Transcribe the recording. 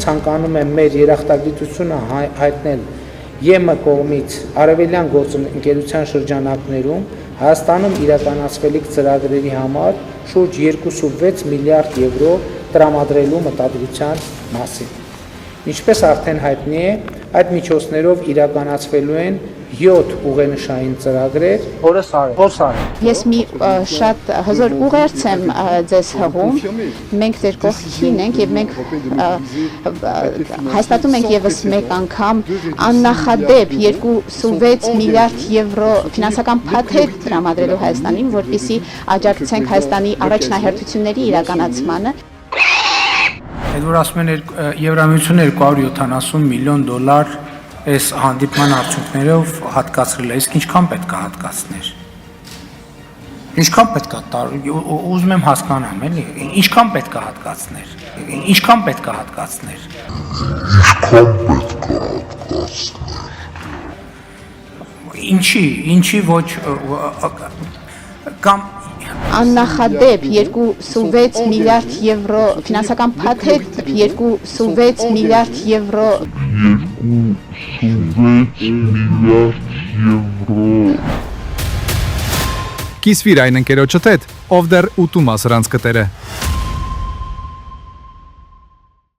Ցանկանում եմ մեր երախտագիտությունը հայտնել ԵՄ կողմից արևելյան գործընկերության շրջանակներում Հայաստանում իրականացվելիք ծրագրերի համար շուրջ 2.6 միլիարդ եվրո տրամադրելու մտադրության մասին։ Ինչպես արդեն հայտնի է, այդ միջոցներով իրականացվելու են 7 ուղենշային ծրագրեր, Ես մի շատ հզոր ուղերձ եմ ձեզ հղում, մենք ձեր կողքին ենք և մենք հաստատում ենք ևս մեկ անգամ աննախադեպ 2.6 միլիարդ եվրո ֆինանսական փաթեթ տրամադրելու Հայաստանին, որպեսզի աջակցենք Հայաստանի առաջնահերթությունների իրականացմանը։ Այդ որ ասում են Եվրամիությունը 270 միլիոն դոլար այս հանդիպման արդյունքներով հատկացրել է, իսկ ինչքան պետք է հատկացներ։ Ինչքան պետք է ուզում եմ հասկանամ, էլի, ինչքան պետք է հատկացներ։ Ինչքան պետք է հատկացներ։ Ինչի ոչ կամ Աննախադեպ 2.6 միլիարդ եվրո ֆինանսական փաթեթ 2.6 միլիարդ եվրո Կիսվիր այն ընկերոջդ հետ, ով դեռ ուտում ասրանց կտերը։